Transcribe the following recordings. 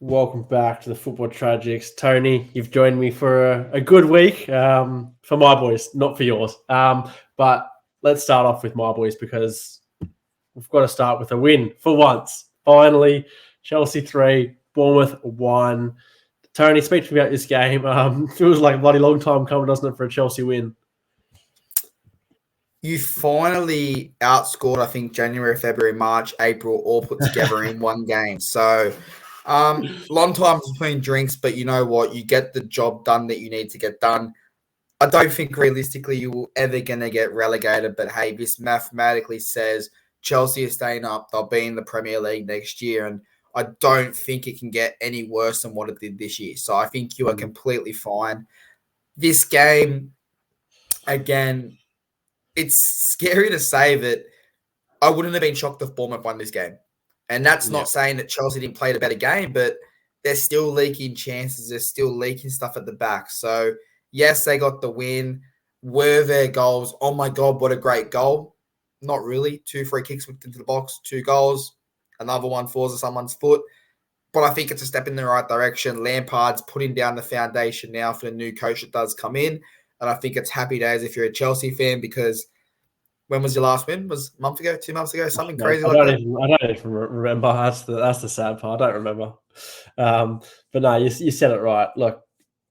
Welcome back to the Football Tragics. Tony, you've joined me for a good week for my boys, not for yours. But let's start off with my boys because we've got to start with a win for once. Finally, Chelsea 3, Bournemouth 1. Tony, speak to me about this game. Feels like a bloody long time coming, doesn't it, for a Chelsea win? You finally outscored, I think, January, February, March, April, all put together in one game. So, long time between drinks, but you know what? You get the job done that you need to get done. I don't think realistically you will ever going to get relegated, but hey, this mathematically says Chelsea is staying up. They'll be in the Premier League next year, and I don't think it can get any worse than what it did this year. So I think you are completely fine. This game, again, it's scary to say that I wouldn't have been shocked if Bournemouth won this game. And that's not saying that Chelsea didn't play a better game, but they're still leaking chances. They're still leaking stuff at the back. So, yes, they got the win. Were their goals? Oh, my God, what a great goal. Not really. 2 free kicks into the box, 2 goals. Another one falls at someone's foot. But I think it's a step in the right direction. Lampard's putting down the foundation now for the new coach that does come in. And I think it's happy days if you're a Chelsea fan because when was your last win? Was a month ago, 2 months ago, something crazy like that? I don't even remember. That's the sad part. I don't remember. But no, you said it right. Look,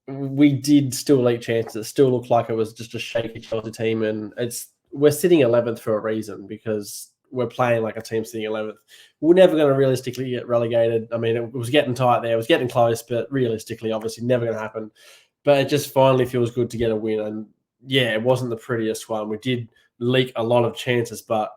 we did still leak chances. It still looked like it was just a shaky Chelsea team, and we're sitting 11th for a reason because we're playing like a team sitting 11th. We're never going to realistically get relegated. I mean, it was getting tight there. It was getting close, but realistically, obviously, never going to happen. But it just finally feels good to get a win. And yeah, it wasn't the prettiest one. We did leak a lot of chances, but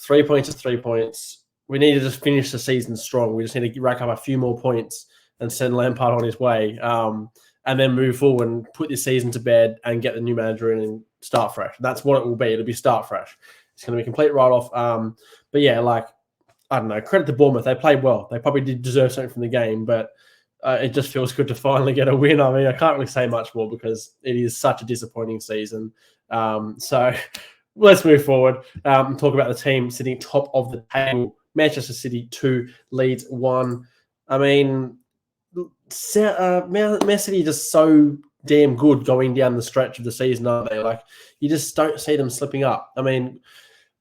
3 points is 3 points. We need to just finish the season strong. We just need to rack up a few more points and send Lampard on his way, and then move forward and put this season to bed and get the new manager in and start fresh. That's what it will be. It'll be start fresh. It's going to be a complete write-off. But yeah, like, I don't know, credit to Bournemouth. They played well. They probably did deserve something from the game, but it just feels good to finally get a win. I mean, I can't really say much more because it is such a disappointing season. So let's move forward and talk about the team sitting top of the table. Manchester City 2, Leeds 1. I mean, Man City just so damn good going down the stretch of the season, aren't they? Like, you just don't see them slipping up. I mean,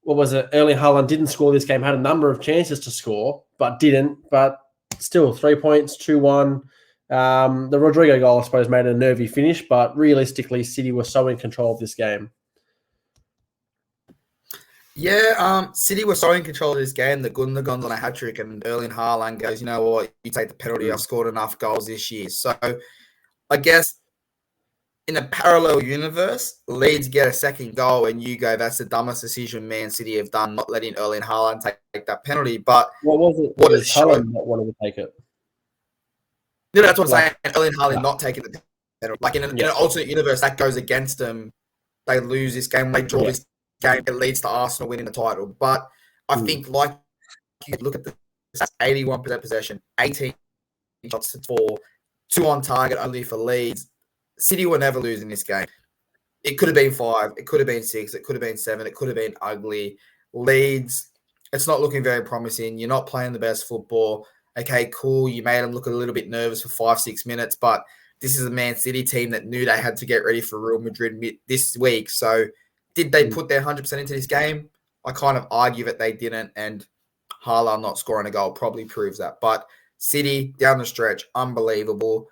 what was it? Erling Haaland didn't score this game, had a number of chances to score, but didn't. But still, 3 points, 2-1. The Rodrigo goal, I suppose, made a nervy finish, but realistically, City were so in control of this game. Yeah, City were so in control of this game that Gundogan's on a hat-trick and Erling Haaland goes, you know what, you take the penalty, I've scored enough goals this year. So I guess in a parallel universe, Leeds get a second goal and you go, that's the dumbest decision Man City have done, not letting Erling Haaland take that penalty. But what was it? What was Haaland not wanting to take it? No, that's what I'm saying. Erling Haaland not taking the penalty. Like in an alternate universe, that goes against them. They lose this game, they draw this game, it leads to Arsenal winning the title. But I think, like, you look at the 81% possession, 18 shots for 2 on target only for Leeds. City were never losing this game. It could have been 5, it could have been 6, it could have been 7, it could have been ugly. Leeds, it's not looking very promising. You're not playing the best football. Okay, cool. You made them look a little bit nervous for 5-6 minutes, but this is a Man City team that knew they had to get ready for Real Madrid this week. So did they put their 100% into this game? I kind of argue that they didn't, and Haaland not scoring a goal probably proves that. But City, down the stretch, unbelievable.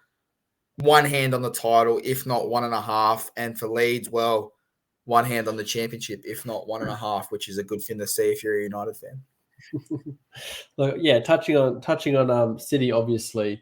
One hand on the title, if not 1.5. And for Leeds, well, one hand on the championship, if not 1.5, which is a good thing to see if you're a United fan. Look, yeah, touching on City, obviously.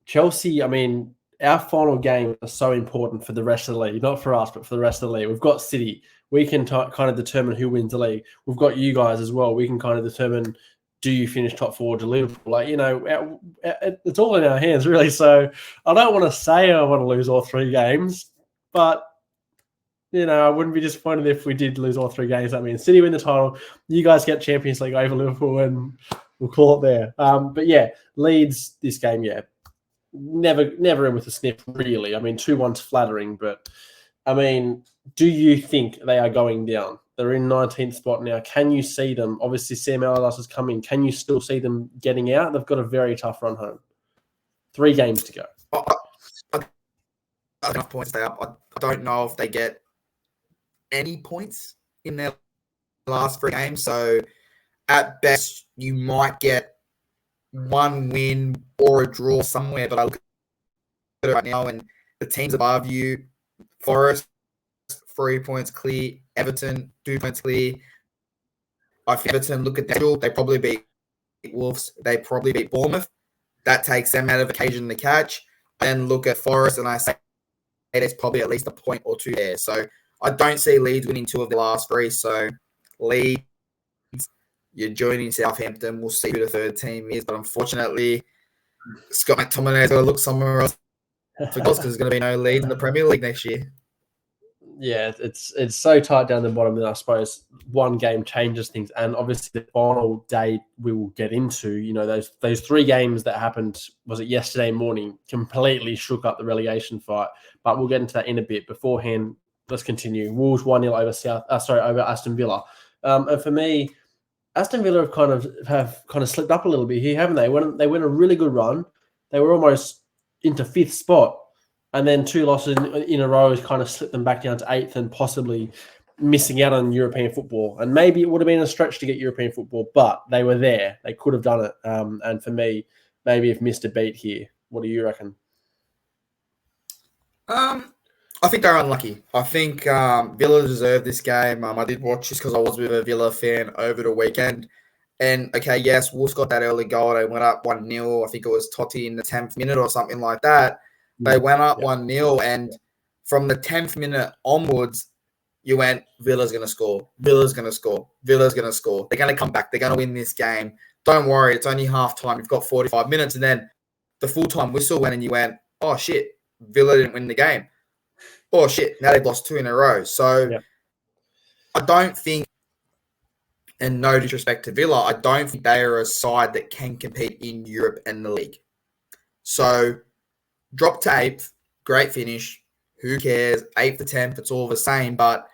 Chelsea, I mean, our final game is so important for the rest of the league, not for us, but for the rest of the league. We've got City. We can kind of determine who wins the league. We've got you guys as well. We can kind of determine, do you finish top 4 to Liverpool? Like, you know, it's all in our hands, really. So I don't want to say I want to lose all 3 games, but, you know, I wouldn't be disappointed if we did lose all 3 games. That means City win the title. You guys get Champions League over Liverpool, and we'll call it there. But, yeah, Leeds, this game, yeah, never in with a sniff, really. I mean, 2-1's flattering, but, I mean, do you think they are going down? They're in 19th spot now. Can you see them? Obviously, Sam Allardyce is coming. Can you still see them getting out? They've got a very tough run home. 3 games to go. Enough points stay up. I don't know if they get any points in their last 3 games. So at best, you might get 1 win or a draw somewhere. But I look at it right now, and the teams above you, Forest, 3 points clear. Everton, 2 points clear. I think Everton, look at that. They probably beat Wolves. They probably beat Bournemouth. That takes them out of occasion to catch. Then look at Forest, and I say there's probably at least a point or 2 there. So I don't see Leeds winning 2 of the last 3. So Leeds, you're joining Southampton. We'll see who the third team is. But unfortunately, Scott McTominay's got to look somewhere else because there's going to be no Leeds in the Premier League next year. Yeah, it's so tight down the bottom that I suppose 1 game changes things. And obviously the final day we will get into, those 3 games that happened, was it yesterday morning, completely shook up the relegation fight. But we'll get into that in a bit. Beforehand, let's continue. Wolves 1-0 over Aston Villa. And for me, Aston Villa have kind of slipped up a little bit here, haven't they? They went a really good run. They were almost into 5th spot. And then 2 losses in a row has kind of slipped them back down to 8th and possibly missing out on European football. And maybe it would have been a stretch to get European football, but they were there. They could have done it. And for me, maybe have missed a beat here. What do you reckon? I think they're unlucky. I think Villa deserved this game. I did watch this because I was with a Villa fan over the weekend. And, okay, yes, Wolves got that early goal. They went up 1-0. I think it was Totti in the 10th minute or something like that. They went up 1-0, and from the 10th minute onwards, you went, Villa's going to score. Villa's going to score. Villa's going to score. They're going to come back. They're going to win this game. Don't worry. It's only half time. You've got 45 minutes. And then the full-time whistle went, and you went, oh, shit, Villa didn't win the game. Oh, shit, now they've lost 2 in a row. So I don't think, and no disrespect to Villa, I don't think they are a side that can compete in Europe and the league. So drop to 8th, great finish. Who cares? 8th to 10th, it's all the same. But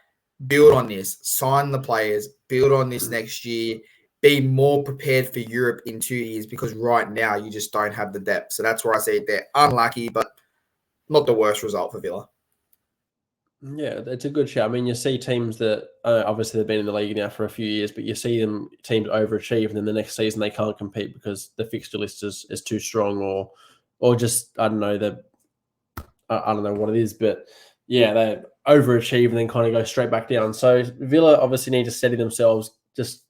build on this. Sign the players. Build on this next year. Be more prepared for Europe in 2 years because right now you just don't have the depth. So that's where I say they're unlucky, but not the worst result for Villa. Yeah, it's a good show. I mean, you see teams that obviously they've been in the league now for a few years, but you see teams overachieve, and then the next season they can't compete because the fixture list is too strong, or just I don't know what it is, but yeah, they overachieve and then kind of go straight back down. So Villa obviously need to steady themselves, just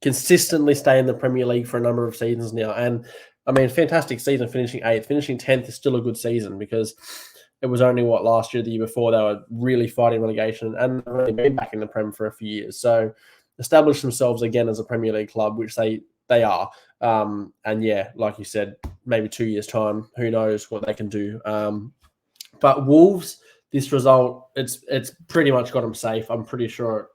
consistently stay in the Premier League for a number of seasons now. And I mean, fantastic season, finishing 8th, finishing 10th is still a good season because it was only last year, the year before, they were really fighting relegation and they've only been back in the Prem for a few years. So establish themselves again as a Premier League club, which they are. And yeah, like you said, maybe 2 years' time, who knows what they can do. But Wolves, this result, it's pretty much got them safe. I'm pretty sure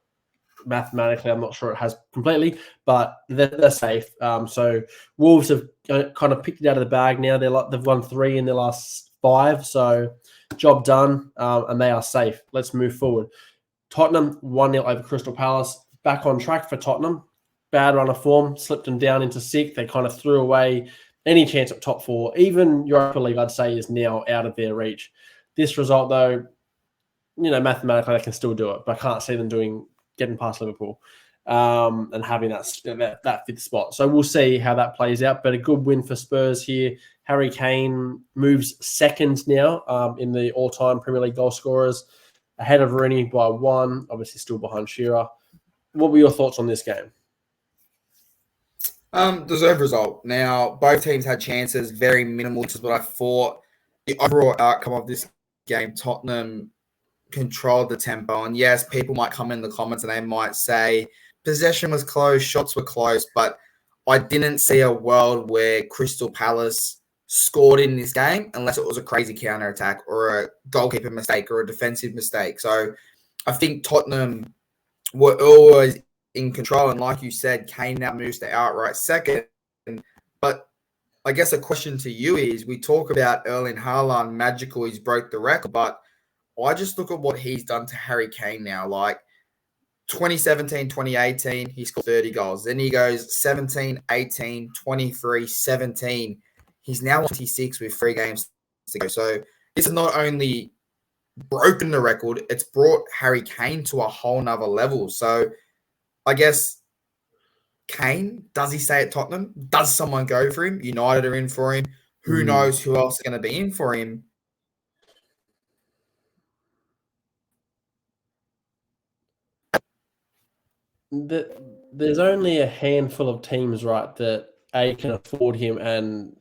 mathematically, I'm not sure it has completely, but they're safe. So Wolves have kind of picked it out of the bag now. They've won 3 in their last 5, so job done, and they are safe. Let's move forward. Tottenham 1-0 over Crystal Palace. Back on track for Tottenham. Bad run of form, slipped them down into 6th. They kind of threw away any chance at top 4. Even Europa League, I'd say, is now out of their reach. This result, though, mathematically they can still do it, but I can't see them getting past Liverpool and having that 5th spot. So we'll see how that plays out. But a good win for Spurs here. Harry Kane moves 2nd now in the all-time Premier League goal scorers, ahead of Rooney by 1, obviously still behind Shearer. What were your thoughts on this game? Deserved result. Now, both teams had chances, very minimal, which is what I thought. The overall outcome of this game, Tottenham controlled the tempo. And yes, people might come in the comments and they might say possession was close, shots were close, but I didn't see a world where Crystal Palace scored in this game unless it was a crazy counter-attack or a goalkeeper mistake or a defensive mistake. So I think Tottenham were always in control. And like you said, Kane now moves to outright 2nd. But I guess a question to you is, we talk about Erling Haaland, magical, he's broke the record, but I just look at what he's done to Harry Kane now. Like 2017, 2018, he scored 30 goals. Then he goes 17, 18, 23, 17. He's now 26 with 3 games to go. So this has not only broken the record, it's brought Harry Kane to a whole nother level. So I guess Kane, does he stay at Tottenham? Does someone go for him? United are in for him. Who knows who else is going to be in for him? There's only a handful of teams, right, that can afford him, and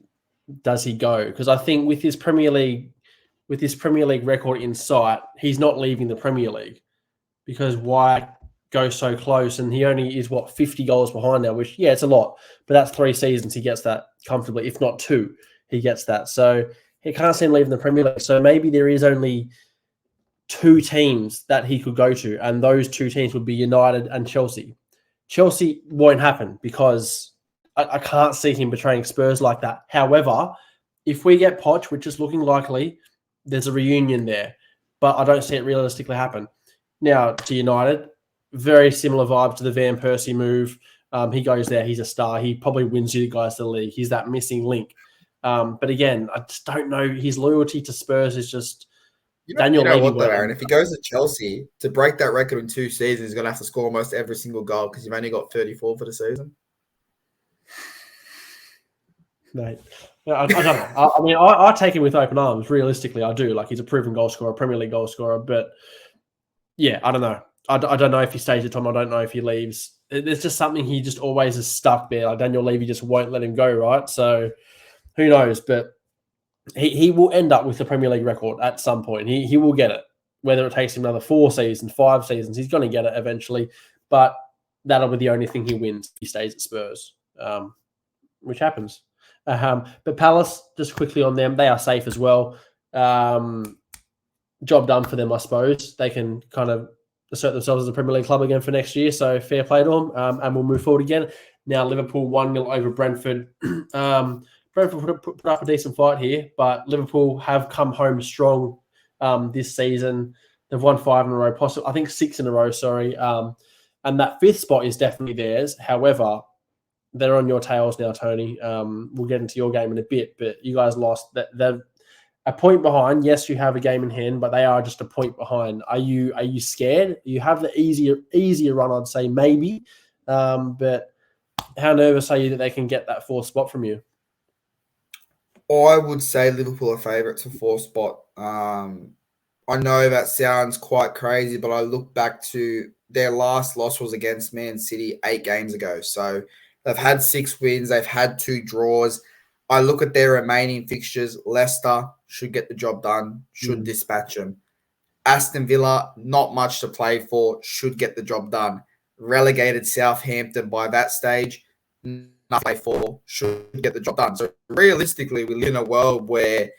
does he go? Because I think with his Premier League record in sight, he's not leaving the Premier League. Because why go so close? And he only is 50 goals behind now, which it's a lot, but that's 3 seasons he gets that comfortably, if not 2, he gets that. So he can't see him leaving the Premier League. So maybe there is only 2 teams that he could go to, and those 2 teams would be United and Chelsea. Chelsea won't happen because I can't see him betraying Spurs like that. However, if we get Poch, which is looking likely, there's a reunion there, but I don't see it realistically happen. Now, to United, very similar vibe to the Van Persie move. He goes there, he's a star. He probably wins you guys the league. He's that missing link. But again, I just don't know. His loyalty to Spurs is just... Daniel Levy what though, Aaron? If he goes to Chelsea, to break that record in 2 seasons, he's going to have to score almost every single goal because you've only got 34 for the season. Mate, I don't know. I mean, I take him with open arms. Realistically, I do. Like, he's a proven goal scorer, Premier League goal scorer. But yeah, I don't know. I don't know if he stays at Tom. I don't know if he leaves. There's just something he just always is stuck there. Like, Daniel Levy just won't let him go, right? So who knows? But he will end up with the Premier League record at some point. He will get it. Whether it takes him another 4 seasons, 5 seasons, he's going to get it eventually. But that'll be the only thing he wins if he stays at Spurs, which happens. But Palace, just quickly on them, they are safe as well. Job done for them, I suppose. They can kind of assert themselves as a Premier League club again for next year, so fair play to them, and we'll move forward again. Now, Liverpool 1-0 over Brentford. Brentford put up a decent fight here, but Liverpool have come home strong this season. They've won 5 in a row, possibly, I think 6 in a row, sorry. And that 5th spot is definitely theirs. However, they're on your tails now, Tony. We'll get into your game in a bit, but you guys lost. They're a point behind. Yes, you have a game in hand, but they are just a point behind. Are you scared? You have the easier run, I'd say, maybe. But how nervous are you that they can get that 4th spot from you? I would say Liverpool are favourites for 4th spot. I know that sounds quite crazy, but I look back to their last loss was against Man City 8 games ago. So they've had 6 wins. They've had 2 draws. I look at their remaining fixtures. Leicester should get the job done, should dispatch them. Aston Villa, not much to play for, should get the job done. Relegated Southampton by that stage, nothing to play for, should get the job done. So realistically, we live in a world where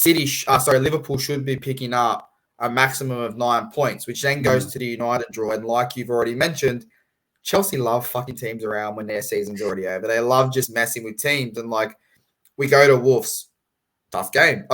Liverpool should be picking up a maximum of 9 points, which then goes to the United draw. And like you've already mentioned, Chelsea love fucking teams around when their season's already over. They love just messing with teams. And like, we go to Wolves, tough game.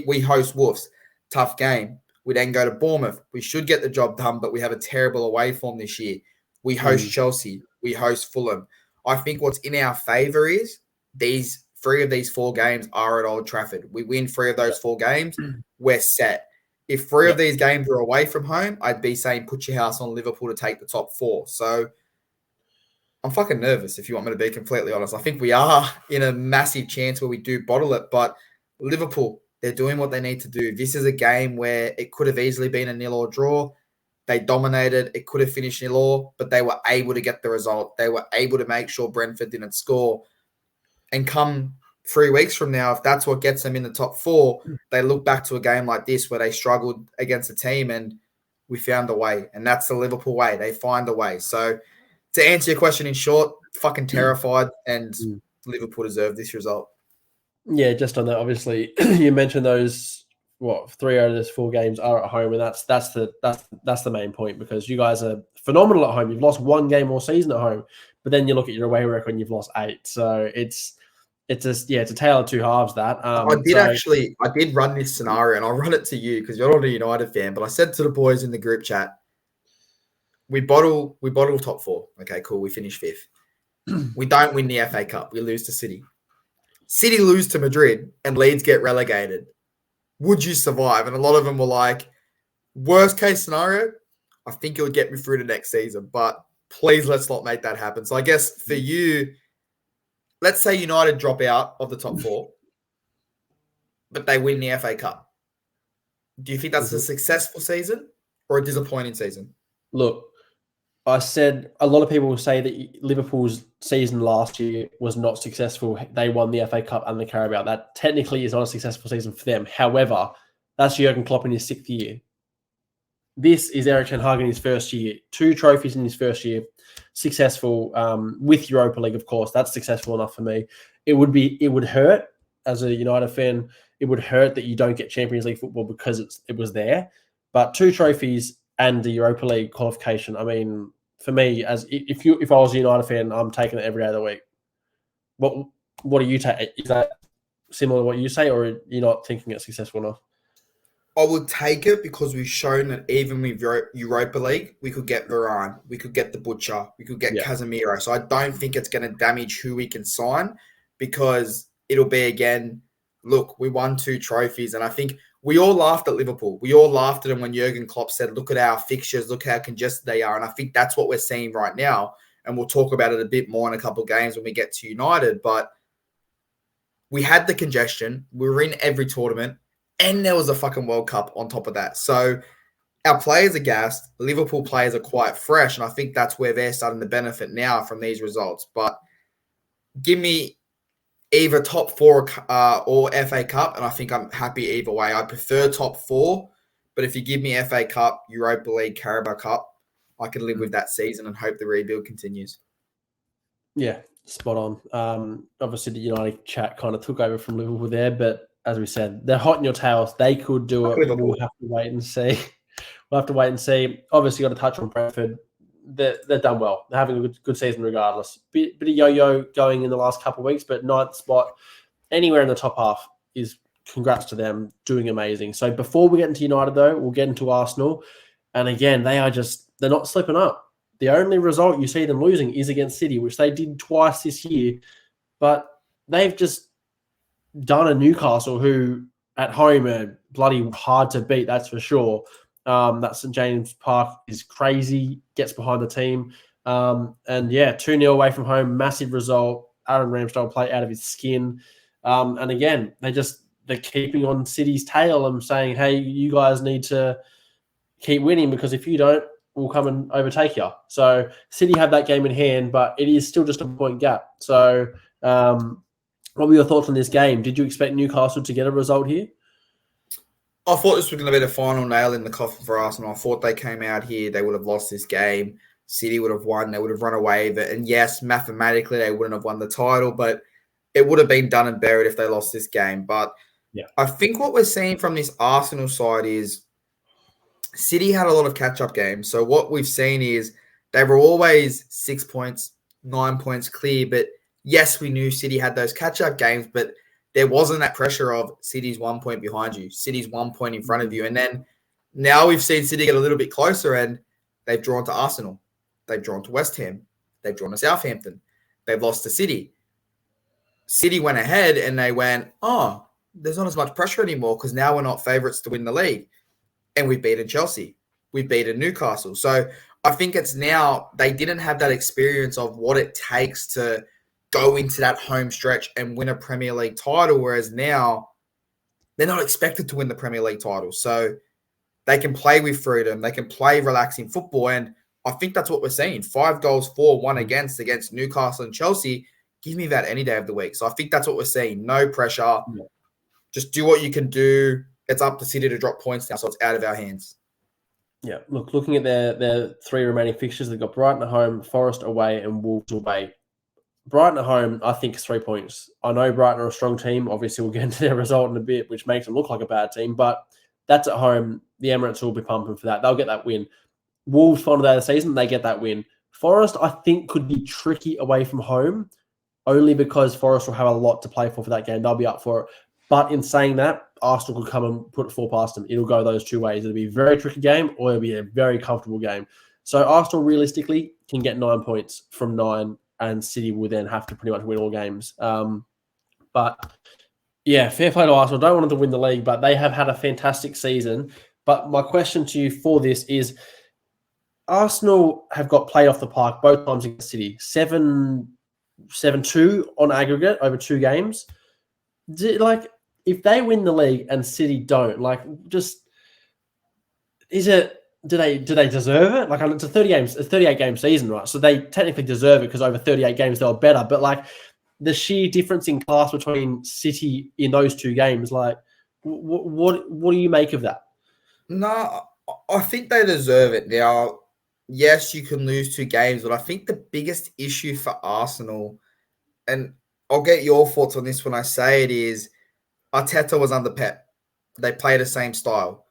We host Wolves, tough game. We then go to Bournemouth. We should get the job done, but we have a terrible away form this year. We host Chelsea. We host Fulham. I think what's in our favour is 3 of these 4 games are at Old Trafford. We win 3 of those 4 games, we're set. If 3 of these games are away from home, I'd be saying put your house on Liverpool to take the top 4. So I'm fucking nervous, if you want me to be completely honest. I think we are in a massive chance where we do bottle it, but Liverpool, they're doing what they need to do. This is a game where it could have easily been a 0-0 draw. They dominated. It could have finished 0-0, but they were able to get the result. They were able to make sure Brentford didn't score. And come 3 weeks from now, if that's what gets them in the top 4, they look back to a game like this where they struggled against a team and we found a way. And that's the Liverpool way. They find a way. So to answer your question in short, fucking terrified, and Liverpool deserve this result. Yeah, just on that, obviously, you mentioned those 3 out of those 4 games are at home, and that's the main point, because you guys are phenomenal at home. You've lost 1 game all season at home, but then you look at your away record and you've lost 8. So it's a tale of 2 halves. That I did run this scenario, and I'll run it to you because you're not a United fan. But I said to the boys in the group chat, we bottle top 4. Okay, cool. We finish 5th. We don't win the FA Cup. We lose to City. City lose to Madrid and Leeds get relegated. Would you survive? And a lot of them were like, worst case scenario, I think it would get me through to next season, but please let's not make that happen. So I guess for you, let's say United drop out of the top four, but they win the FA Cup. Do you think that's a successful season or a disappointing season? Look, I said a lot of people will say that Liverpool's season last year was not successful. They won the FA Cup and the Carabao. That technically is not a successful season for them. However, that's Jurgen Klopp in his 6th year. This is Erik ten Hag in his first year. 2 trophies in his first year. Successful with Europa League, of course. That's successful enough for me. It would hurt as a United fan. It would hurt that you don't get Champions League football because it was there. But 2 trophies and the Europa League qualification. I mean, for me, as if I was a United fan, I'm taking it every day of the week. What do you take? Is that similar to what you say, or you're not thinking it's successful enough? I would take it because we've shown that even with Europa League, we could get Varane, we could get the Butcher, we could get Casemiro. So I don't think it's going to damage who we can sign because it'll be, again, look, we won 2 trophies. And I think we all laughed at Liverpool. We all laughed at them when Jurgen Klopp said, look at our fixtures, look how congested they are. And I think that's what we're seeing right now. And we'll talk about it a bit more in a couple of games when we get to United. But we had the congestion. We were in every tournament. And there was a fucking World Cup on top of that. So our players are gassed. Liverpool players are quite fresh. And I think that's where they're starting to benefit now from these results. But give me either top 4 or FA Cup. And I think I'm happy either way. I prefer top 4. But if you give me FA Cup, Europa League, Carabao Cup, I can live with that season and hope the rebuild continues. Yeah, spot on. Obviously, the United chat kind of took over from Liverpool there, but as we said, they're hot in your tails. They could do it. We'll have to wait and see. Obviously, got to touch on Brentford. They're done well. They're having a good season regardless. Bit of yo-yo going in the last couple of weeks, but 9th spot, anywhere in the top half is congrats to them, doing amazing. So before we get into United, though, we'll get into Arsenal. And again, they're not slipping up. The only result you see them losing is against City, which they did twice this year. But they've just done a Newcastle who at home are bloody hard to beat, that's for sure. That St. James Park is crazy, gets behind the team. 2-0 away from home, massive result. Aaron Ramsdale play out of his skin. And again, they're keeping on City's tail and saying, hey, you guys need to keep winning because if you don't, we'll come and overtake you. So City have that game in hand, but it is still just a point gap. So what were your thoughts on this game? Did you expect Newcastle to get a result here? I thought this was going to be the final nail in the coffin for Arsenal. I thought they came out here, they would have lost this game. City would have won. They would have run away with it. And yes, mathematically, they wouldn't have won the title, but it would have been done and buried if they lost this game. But I think what we're seeing from this Arsenal side is City had a lot of catch-up games. So what we've seen is they were always 6 points, 9 points clear, but yes, we knew City had those catch-up games, but there wasn't that pressure of City's 1 point behind you, City's 1 point in front of you. And then now we've seen City get a little bit closer and they've drawn to Arsenal. They've drawn to West Ham. They've drawn to Southampton. They've lost to City. City went ahead and they went, oh, there's not as much pressure anymore because now we're not favourites to win the league. And we've beaten Chelsea. We've beaten Newcastle. So I think it's now they didn't have that experience of what it takes to go into that home stretch and win a Premier League title, whereas now they're not expected to win the Premier League title. So they can play with freedom. They can play relaxing football. And I think that's what we're seeing. 5 goals for, 1 against Newcastle and Chelsea. Give me that any day of the week. So I think that's what we're seeing. No pressure. Yeah. Just do what you can do. It's up to City to drop points now, so it's out of our hands. Yeah, looking at their 3 remaining fixtures, they've got Brighton at home, Forest away, and Wolves away. Brighton at home, I think, is 3 points. I know Brighton are a strong team. Obviously, we'll get into their result in a bit, which makes them look like a bad team, but that's at home. The Emirates will be pumping for that. They'll get that win. Wolves, final day of the season, they get that win. Forest, I think, could be tricky away from home, only because Forest will have a lot to play for that game. They'll be up for it. But in saying that, Arsenal could come and put it 4 past them. It'll go those 2 ways. It'll be a very tricky game or it'll be a very comfortable game. So Arsenal realistically can get 9 points from 9 and City will then have to pretty much win all games. But yeah, fair play to Arsenal. Don't want them to win the league, but they have had a fantastic season. But my question to you for this is, Arsenal have got played off the park both times against City, 7-2 on aggregate over 2 games. If they win the league and City don't, do they deserve it? It's a 38 game season, right? So they technically deserve it because over 38 games they were better. But the sheer difference in class between City in those 2 games, what do you make of that? No, I think they deserve it. Now, yes, you can lose 2 games, but I think the biggest issue for Arsenal, and I'll get your thoughts on this when I say it, is Arteta was under Pep. They play the same style.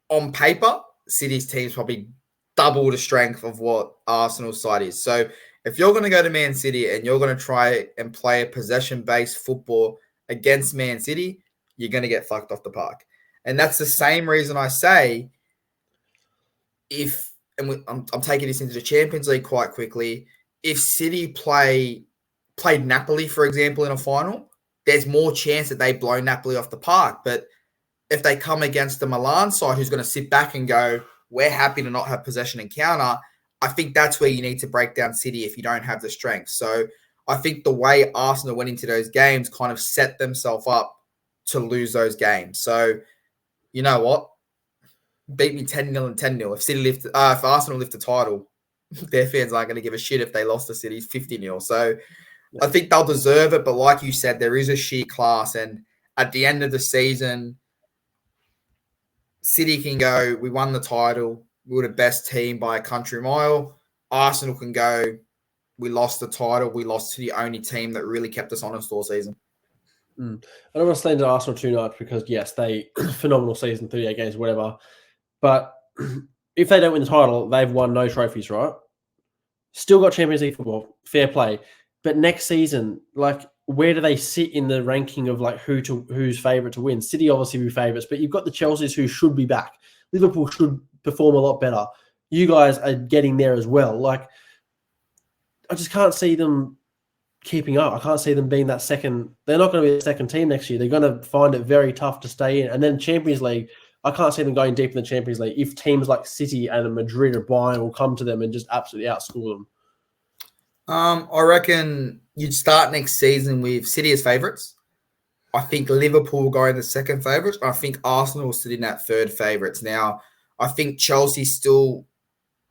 On paper, City's team's probably double the strength of what Arsenal's side is. So if you're going to go to Man City and you're going to try and play a possession-based football against Man City, you're going to get fucked off the park. And that's the same reason I say I'm taking this into the Champions League quite quickly, if City played Napoli, for example, in a final, there's more chance that they blow Napoli off the park. But if they come against the Milan side who's going to sit back and go, we're happy to not have possession and counter, I think that's where you need to break down City if you don't have the strength. So I think the way Arsenal went into those games kind of set themselves up to lose those games. So you know what? Beat me 10-0 and 10-0. If Arsenal lift the title, their fans aren't going to give a shit if they lost to City 50-0. So I think they'll deserve it. But like you said, there is a sheer class. And at the end of the season, City can go, we won the title. We were the best team by a country mile. Arsenal can go, we lost the title. We lost to the only team that really kept us honest all season. I don't want to stand to Arsenal too much because, yes, they phenomenal season, 38 games, whatever. But if they don't win the title, they've won no trophies, right? Still got Champions League football, fair play. But next season, where do they sit in the ranking of who's favourite to win? City obviously be favourites, but you've got the Chelseas who should be back. Liverpool should perform a lot better. You guys are getting there as well. I just can't see them keeping up. I can't see them being that second. They're not going to be the second team next year. They're going to find it very tough to stay in. And then Champions League, I can't see them going deep in the Champions League if teams like City and Madrid or Bayern will come to them and just absolutely outscore them. I reckon you'd start next season with City as favourites. I think Liverpool will go in the second favourites. I think Arsenal will sit in that third favourites. Now, I think Chelsea still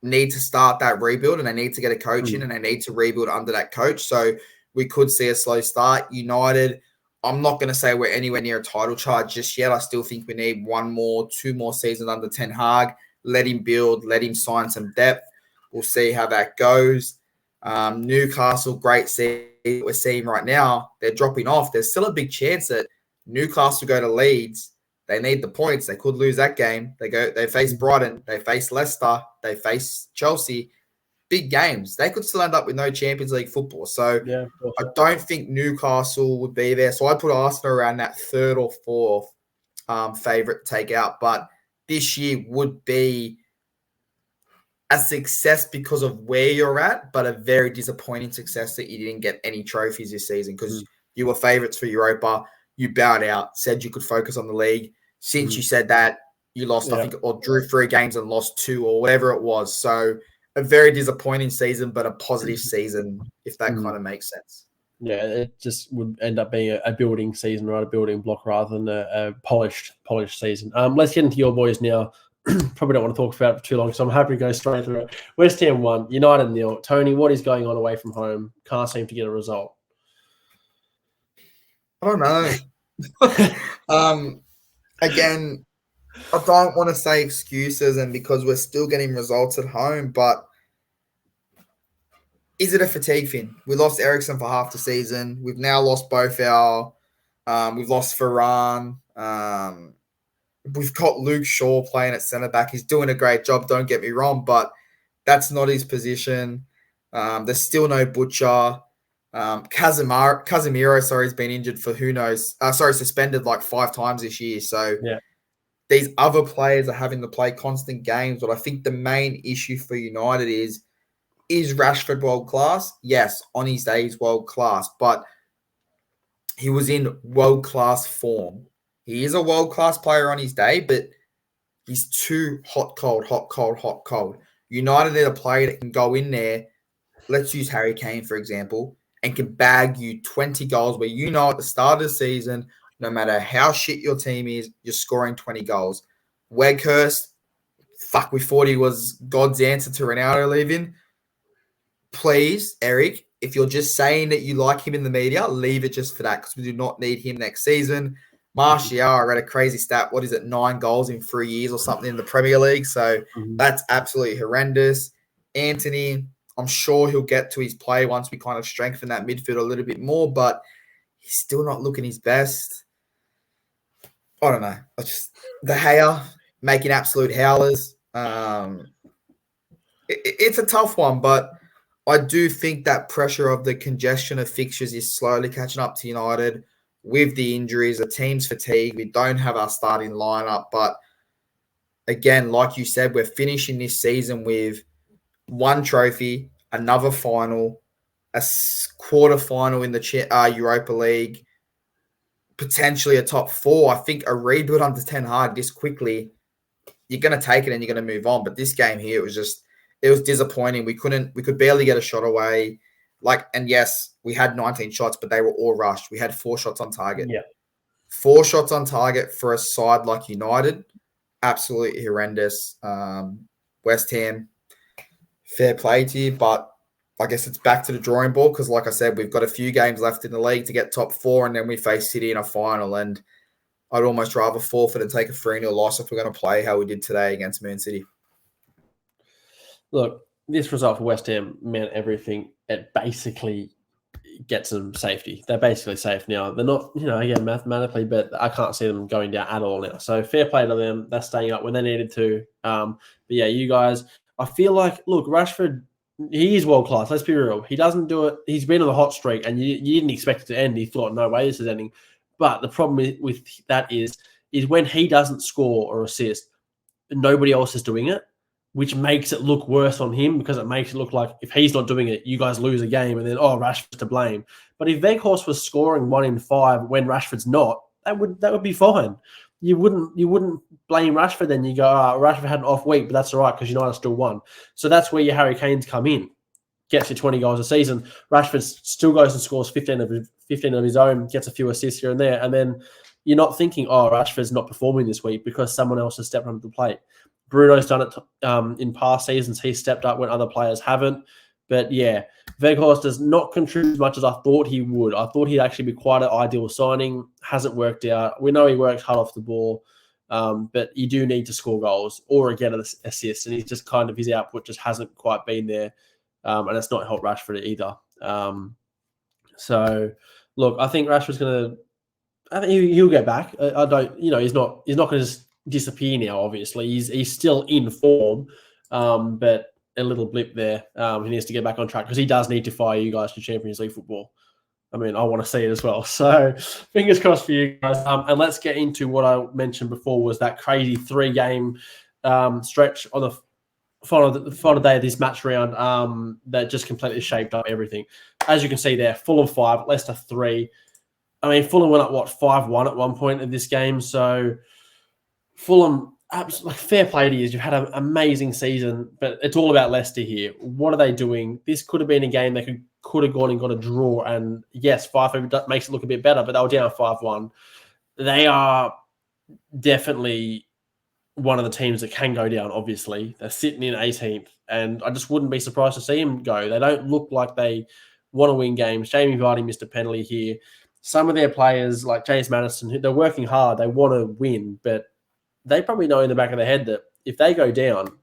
need to start that rebuild and they need to get a coach in and they need to rebuild under that coach. So we could see a slow start. United, I'm not going to say we're anywhere near a title charge just yet. I still think we need 2 more seasons under Ten Hag. Let him build, let him sign some depth. We'll see how that goes. Newcastle, great season we're seeing right now. They're dropping off. There's still a big chance that Newcastle go to Leeds. They need the points. They could lose that game. They face Brighton. They face Leicester. They face Chelsea. Big games. They could still end up with no Champions League football. So yeah, I don't think Newcastle would be there. So I'd put Arsenal around that third or fourth favourite to take out. But this year would be a success because of where you're at, but a very disappointing success that you didn't get any trophies this season because you were favourites for Europa. You bowed out, said you could focus on the league. Since you said that, you lost, I think, or drew 3 games and lost 2 or whatever it was. So a very disappointing season, but a positive season, if that kind of makes sense. Yeah, it just would end up being a building season, right? A building block rather than a polished season. Let's get into your boys now. Probably don't want to talk about it for too long, so I'm happy to go straight through it. West Ham 1, United 0. Tony, what is going on away from home? Can't seem to get a result. I don't know. Again, I don't want to say excuses and because we're still getting results at home, but is it a fatigue thing? We lost Eriksen for half the season. We've now lost both our we've lost Varane. We've got Luke Shaw playing at centre-back. He's doing a great job, don't get me wrong, but that's not his position. There's still no Butcher. Casemiro, has been injured for who knows. Suspended 5 times this year. So these other players are having to play constant games. But I think the main issue for United is Rashford world class? Yes, on his day he's world class. But he was in world-class form. He is a world-class player on his day, but he's too hot, cold, hot, cold, hot, cold. United need a player that can go in there. Let's use Harry Kane, for example, and can bag you 20 goals where you know at the start of the season, no matter how shit your team is, you're scoring 20 goals. Weghorst, fuck, we thought he was God's answer to Ronaldo leaving. Please, Eric, if you're just saying that you like him in the media, leave it just for that because we do not need him next season. Martial, I read a crazy stat. What is it? 9 goals in 3 years or something in the Premier League. So that's absolutely horrendous. Anthony, I'm sure he'll get to his play once we kind of strengthen that midfield a little bit more, but he's still not looking his best. I don't know. The Gea making absolute howlers. It's a tough one, but I do think that pressure of the congestion of fixtures is slowly catching up to United with the injuries. The team's fatigued. We don't have our starting lineup, but again, like you said, we're finishing this season with one trophy, another final, a quarter final in the Europa League, potentially a top 4. I think a rebuild under Ten Hag this quickly, you're going to take it and you're going to move on. But this game here, it was disappointing. We could barely get a shot away. And yes, we had 19 shots, but they were all rushed. We had 4 shots on target. Yeah. 4 shots on target for a side like United, absolutely horrendous. West Ham, fair play to you, but I guess it's back to the drawing board because, like I said, we've got a few games left in the league to get top 4, and then we face City in a final. And I'd almost rather forfeit and take a 3-0 loss if we're going to play how we did today against Man City. Look, this result for West Ham meant everything. It basically gets them safety. They're basically safe now. They're not, again, mathematically, but I can't see them going down at all now. So fair play to them. They're staying up when they needed to. But yeah, you guys, I feel like, look, Rashford, he is world class. Let's be real. He doesn't do it. He's been on the hot streak, and you didn't expect it to end. You thought, no way, this is ending. But the problem with that is when he doesn't score or assist, nobody else is doing it, which makes it look worse on him because it makes it look like if he's not doing it, you guys lose a game and then, Rashford's to blame. But if Weghorst was scoring 1 in 5 when Rashford's not, that would be fine. You wouldn't blame Rashford then. You go, Rashford had an off week, but that's all right because United still won. So that's where your Harry Kanes come in. Gets you 20 goals a season. Rashford still goes and scores 15 of his own, gets a few assists here and there. And then you're not thinking, Rashford's not performing this week because someone else has stepped up to the plate. Bruno's done it in past seasons. He's stepped up when other players haven't. But yeah, Weghorst does not contribute as much as I thought he would. I thought he'd actually be quite an ideal signing. Hasn't worked out. We know he works hard off the ball, but you do need to score goals or get an assist. And he's just kind of, his output just hasn't quite been there. And it's not helped Rashford either. So look, I think Rashford's going to, I think he'll get back. I don't, he's not going to just disappear now. Obviously, he's still in form, but a little blip there. He needs to get back on track because he does need to fire you guys to Champions League football. I mean, I want to see it as well. So fingers crossed for you guys. And let's get into what I mentioned before was that crazy 3-game stretch on the final day of this match round that just completely shaped up everything. As you can see there, Fulham 5, Leicester 3. I mean, Fulham went up, 5-1 at one point in this game. So Fulham, absolutely fair play to you. You've had an amazing season, but it's all about Leicester here. What are they doing? This could have been a game they could have gone and got a draw. And yes, 5-0 makes it look a bit better, but they were down 5-1. They are definitely one of the teams that can go down, obviously. They're sitting in 18th, and I just wouldn't be surprised to see them go. They don't look like they want to win games. Jamie Vardy missed a penalty here. Some of their players, like James Maddison, they're working hard. They want to win, but they probably know in the back of their head that if they go down,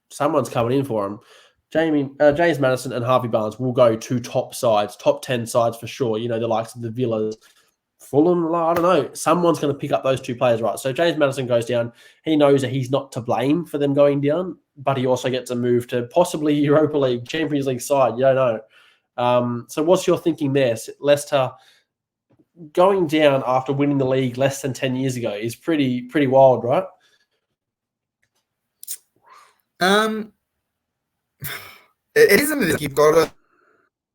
someone's coming in for them. James Maddison and Harvey Barnes will go to top sides, top 10 sides for sure. The likes of the Villas, Fulham, I don't know. Someone's going to pick up those 2 players, right? So James Maddison goes down. He knows that he's not to blame for them going down, but he also gets a move to possibly Europa League, Champions League side. You don't know. So what's your thinking there? Leicester going down after winning the league less than 10 years ago is pretty wild, right? It isn't. You've got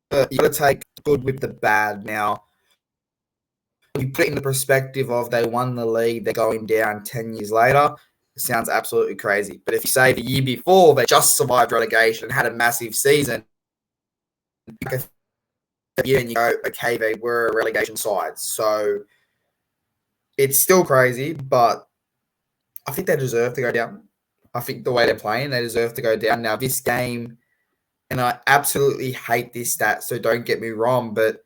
to take good with the bad. Now, 'cause you put it in the perspective of they won the league, they're going down 10 years later, it sounds absolutely crazy. But if you say the year before they just survived relegation and had a massive season, and you go, okay, they were a relegation side. So it's still crazy, but I think they deserve to go down. I think the way they're playing, they deserve to go down. Now, this game, and I absolutely hate this stat, so don't get me wrong, but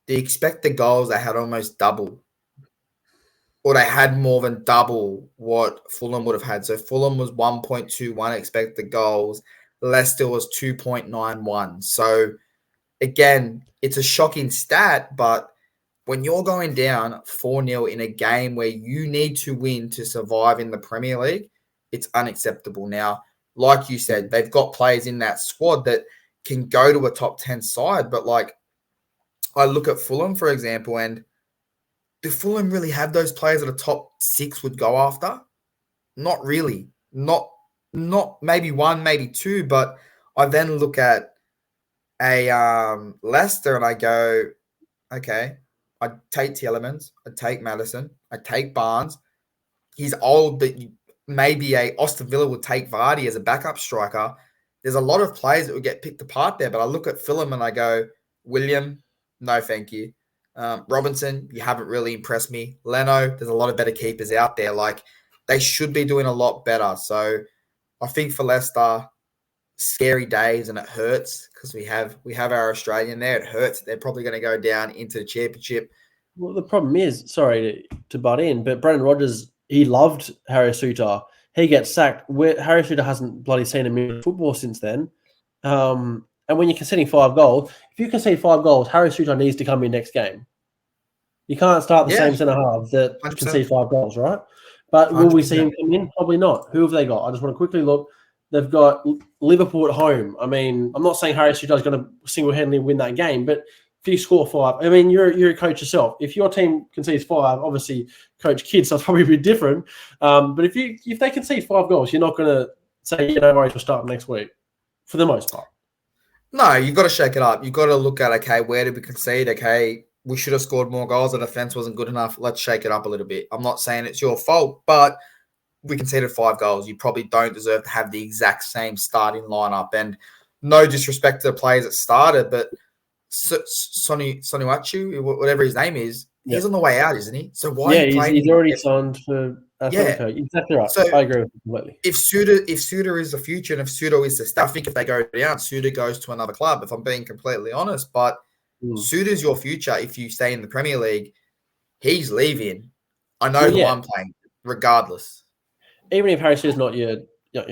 the expected goals, they had almost double, or they had more than double what Fulham would have had. So Fulham was 1.21 expected goals. Leicester was 2.91. So again, it's a shocking stat, but when you're going down 4-0 in a game where you need to win to survive in the Premier League, it's unacceptable. Now, like you said, they've got players in that squad that can go to a top 10 side, but like I look at Fulham, for example, and do Fulham really have those players that a top 6 would go after? Not really. Not maybe one, maybe two, but I then look at a Leicester and I go, okay, I'd take Tielemans, I'd take Madison, I'd take Barnes. He's old, but maybe a Aston Villa would take Vardy as a backup striker. There's a lot of players that would get picked apart there, but I look at Fulham and I go, William, no thank you. Robinson, you haven't really impressed me. Leno, there's a lot of better keepers out there. Like, they should be doing a lot better. So I think for Leicester, scary days, and it hurts because we have our Australian there. It hurts. They're probably going to go down into the championship. Well, the problem is, sorry to butt in, but Brendan Rodgers, he loved Harry Suter. He gets sacked. Harry Suter hasn't bloody seen a minute of football since then. And when you're conceding 5 goals, if you concede 5 goals, Harry Suter needs to come in next game. You can't start the same centre half that 100%. concede 5 goals, right? But will we see him come in? Probably not. Who have they got? I just want to quickly look. They've got Liverpool at home. I mean, I'm not saying Harry Suter is going to single-handedly win that game, but if you score 5, I mean, you're a coach yourself. If your team concedes 5, obviously coach kids, so it's probably a bit different. But if they concede 5 goals, you're not going to say, yeah, no worries, we'll start next week, for the most part. No, you've got to shake it up. You've got to look at, okay, where did we concede? Okay, we should have scored more goals. The defense wasn't good enough. Let's shake it up a little bit. I'm not saying it's your fault, but we conceded 5 goals. You probably don't deserve to have the exact same starting lineup. And no disrespect to the players that started, but Sonuachu, whatever his name is, he's on the way out, isn't he? So why are you playing? He's already signed for Atletico. Yeah. Exactly right. So I agree with you completely. If Suter is the future and if Suter is the stuff, I think if they go down, Suter goes to another club, if I'm being completely honest. But Suter's your future if you stay in the Premier League. He's leaving. I know who I'm playing, regardless. Even if Harry Suter's not your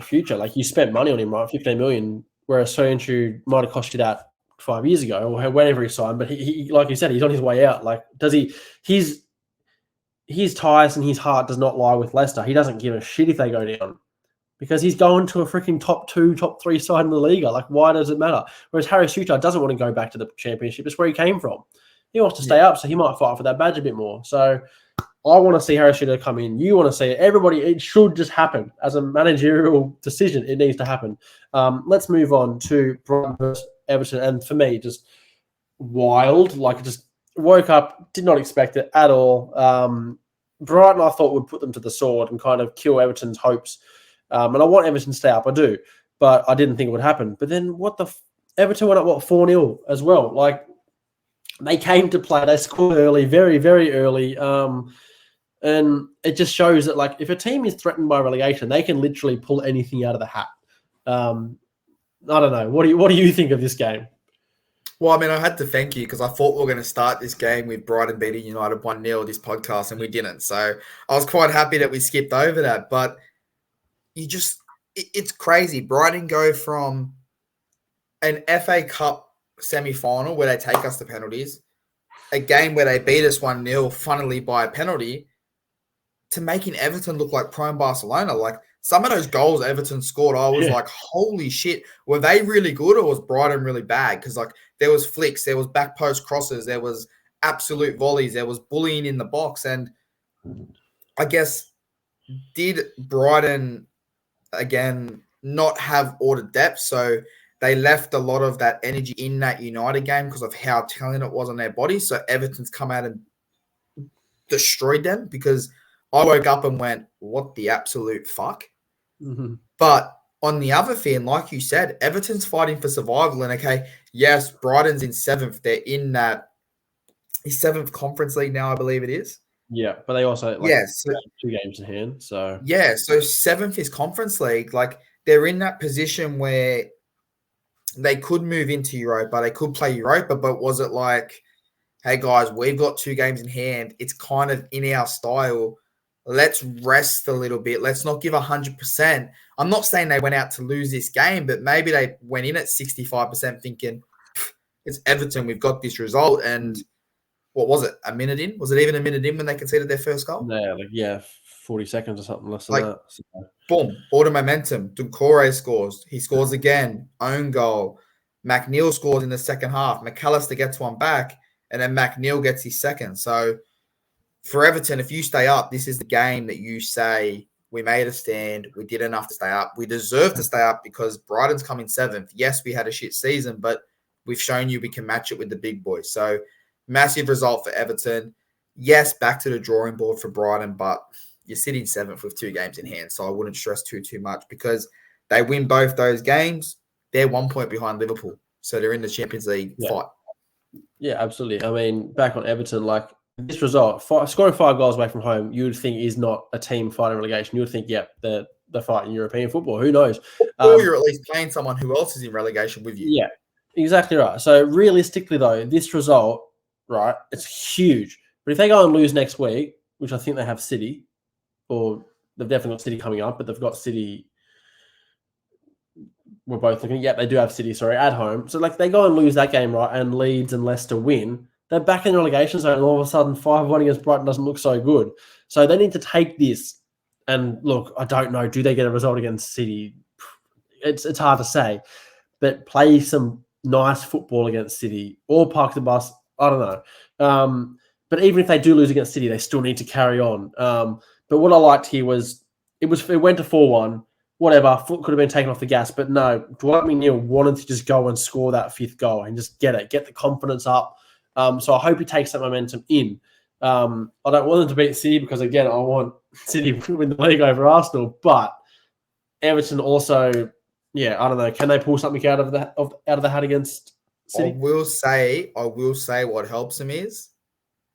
future, like you spent money on him, right? 15 million, whereas Soyuncu might have cost you that 5 years ago or whenever he signed. But he like you said, he's on his way out. Like, does he? His ties and his heart does not lie with Leicester. He doesn't give a shit if they go down because he's going to a freaking top 2, top 3 side in the league. Like, why does it matter? Whereas Harry Suter doesn't want to go back to the championship. It's where he came from. He wants to stay up, so he might fight for that badge a bit more. So I want to see Harry Suter come in. You want to see it. Everybody, it should just happen. As a managerial decision, it needs to happen. Let's move on to Brighton versus Everton. And for me, just wild. Like, just woke up, did not expect it at all. Brighton, I thought, would put them to the sword and kind of kill Everton's hopes. And I want Everton to stay up. I do. But I didn't think it would happen. But then Everton went up, 4-0 as well. Like, they came to play. They scored early, very, very early. And it just shows that, like, if a team is threatened by relegation, they can literally pull anything out of the hat. I don't know. What do you think of this game? Well, I mean, I had to thank you because I thought we were going to start this game with Brighton beating United 1-0 this podcast, and we didn't. So I was quite happy that we skipped over that. But it's crazy. Brighton go from an FA Cup semi-final where they take us to penalties, a game where they beat us 1-0, funnily by a penalty, to making Everton look like prime Barcelona. Like, some of those goals Everton scored, I was like, holy shit. Were they really good or was Brighton really bad? Because, like, there was flicks, there was back post crosses, there was absolute volleys, there was bullying in the box. And I guess, did Brighton, again, not have all the depth? So they left a lot of that energy in that United game because of how talented it was on their body. So Everton's come out and destroyed them because I woke up and went, what the absolute fuck? Mm-hmm. But on the other thing, like you said, Everton's fighting for survival. And okay, yes, Brighton's in 7th. They're in that 7th Conference League now, I believe it is. Yeah, but they also Yes. 2 games in hand. So yeah, so 7th is Conference League. Like they're in that position where they could move into Europa, they could play Europa, but was it like, hey guys, we've got 2 games in hand. It's kind of in our style. Let's rest a little bit. Let's not give 100%. I'm not saying they went out to lose this game, but maybe they went in at 65% thinking, it's Everton, we've got this result. And what was it, a minute in? Was it even a minute in when they conceded their first goal? Yeah, 40 seconds or something less than that. So. Boom, auto momentum. Doucouré scores. He scores again. Own goal. McNeil scores in the second half. McAllister gets one back, and then McNeil gets his second. So for Everton, if you stay up, this is the game that you say, we made a stand. We did enough to stay up. We deserve to stay up because Brighton's coming 7th. Yes, we had a shit season, but we've shown you we can match it with the big boys. So massive result for Everton. Yes, back to the drawing board for Brighton, but you're sitting 7th with 2 games in hand. So I wouldn't stress too much because they win both those games. They're 1 point behind Liverpool. So they're in the Champions League fight. Yeah, absolutely. I mean, back on Everton, like this result, scoring 5 goals away from home, you would think is not a team fighting relegation. You would think, they're fighting European football. Who knows? Or you're at least playing someone who else is in relegation with you. Yeah, exactly right. So realistically, though, this result, right, it's huge. But if they go and lose next week, which I think they have City, or they've definitely got City coming up, but they've got City. We're both looking. They do have City, at home. So, like, they go and lose that game, right, and Leeds and Leicester win. They're back in the relegation zone, and all of a sudden 5-1 against Brighton doesn't look so good. So they need to take this. And look, I don't know. Do they get a result against City? It's hard to say. But play some nice football against City or park the bus. I don't know. But even if they do lose against City, they still need to carry on. But what I liked here was it went to 4-1. Whatever, foot could have been taken off the gas, but no, Dwight McNeil wanted to just go and score that 5th goal and just get the confidence up. So I hope he takes that momentum in. I don't want them to beat City because, again, I want City to win the league over Arsenal, but Everton also, I don't know, can they pull something out of the hat against City? I will say what helps them is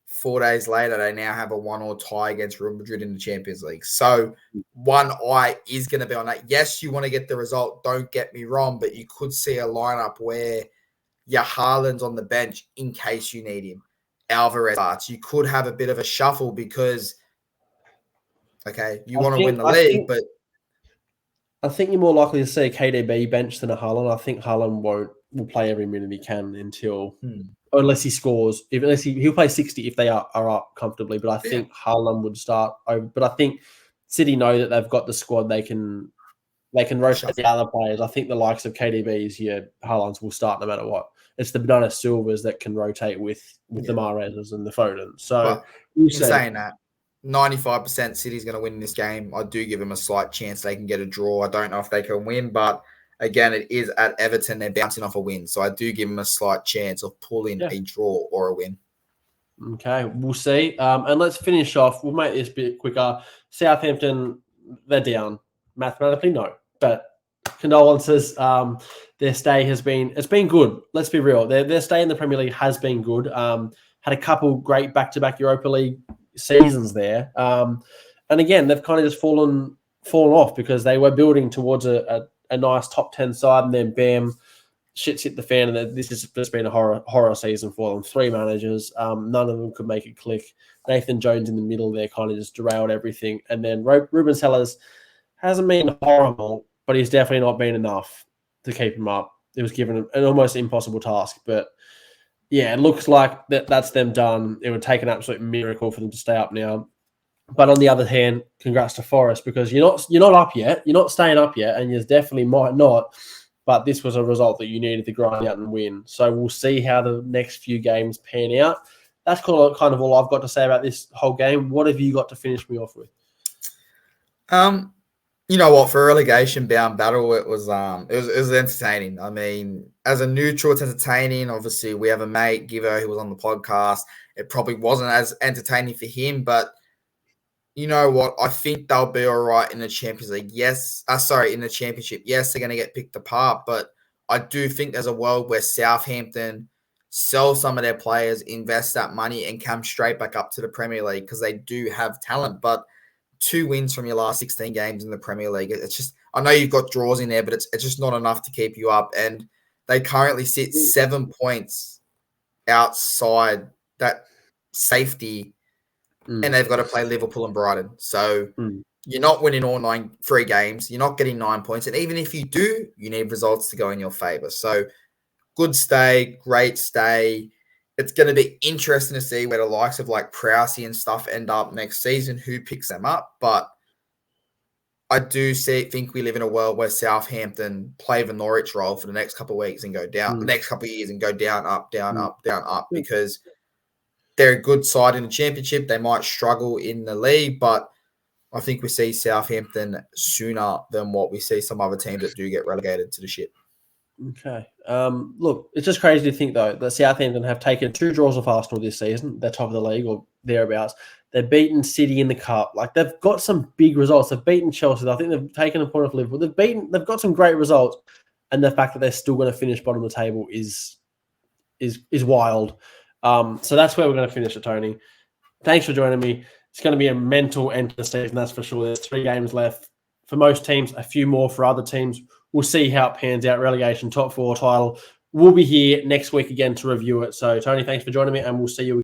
4 days later, they now have a 1-1 tie against Real Madrid in the Champions League. So one eye is going to be on that. Yes, you want to get the result. Don't get me wrong, but you could see a lineup where your Haaland's on the bench in case you need him. Alvarez starts. You could have a bit of a shuffle because, you want to win the league, but I think you're more likely to see a KDB bench than a Haaland. I think Haaland will play every minute he can until unless he scores. He'll play 60 if they are up comfortably. But I think Haaland would start over. But I think City know that they've got the squad. They can rotate the other players. I think the likes of KDBs, Haaland's will start no matter what. It's the Bernardo Silvas that can rotate with the Mahrezes and the Fodens. So in saying that, 95% City's going to win this game. I do give them a slight chance they can get a draw. I don't know if they can win, but again, it is at Everton. They're bouncing off a win. So I do give them a slight chance of pulling a draw or a win. Okay, we'll see. And let's finish off. We'll make this a bit quicker. Southampton, they're down. Mathematically, no. But condolences. Their stay has been good. Let's be real. Their stay in the Premier League has been good. Had a couple great back-to-back Europa League seasons there. And again, they've kind of just fallen off because they were building towards a nice top 10 side, and then bam, shit's hit the fan, and this has just been a horror season for them. 3 managers, none of them could make it click. Nathan Jones in the middle there kind of just derailed everything. And then Ruben Sellers hasn't been horrible, but he's definitely not been enough to keep him up. It was given an almost impossible task, but it looks like that's them done. It would take an absolute miracle for them to stay up now. But on the other hand, congrats to Forest because you're not up yet. You're not staying up yet, and you definitely might not. But this was a result that you needed to grind out and win. So we'll see how the next few games pan out. That's kind of all I've got to say about this whole game. What have you got to finish me off with? You know what? For a relegation-bound battle, it was entertaining. I mean, as a neutral, it's entertaining. Obviously, we have a mate, Givo, who was on the podcast, it probably wasn't as entertaining for him. But you know what? I think they'll be all right in the Champions League. Yes, in the Championship. Yes, they're going to get picked apart, but I do think there's a world where Southampton sell some of their players, invest that money, and come straight back up to the Premier League because they do have talent. But 2 wins from your last 16 games in the Premier League, it's just, I know you've got draws in there, but it's just not enough to keep you up. And they currently sit 7 points outside that safety, and they've got to play Liverpool and Brighton. So you're not winning all 3 games. You're not getting 9 points. And even if you do, you need results to go in your favour. So good stay, great stay. It's going to be interesting to see where the likes of like Prowsey and stuff end up next season, who picks them up. But I do think we live in a world where Southampton play the Norwich role for the next couple of weeks and go down, the next couple of years and go down, up, down, up, down, up, because they're a good side in the Championship. They might struggle in the league, but I think we see Southampton sooner than what we see some other teams that do get relegated to the shit. Okay. Look, it's just crazy to think, though, that Southampton have taken 2 draws off Arsenal this season. They're top of the league or thereabouts. They've beaten City in the Cup. Like, they've got some big results. They've beaten Chelsea. I think they've taken a point off Liverpool. They've got some great results. And the fact that they're still going to finish bottom of the table is wild. So that's where we're going to finish it, Tony. Thanks for joining me. It's going to be a mental end to the season, that's for sure. There's 3 games left. For most teams, a few more for other teams. We'll see how it pans out. Relegation, top 4 title. We'll be here next week again to review it. So, Tony, thanks for joining me, and we'll see you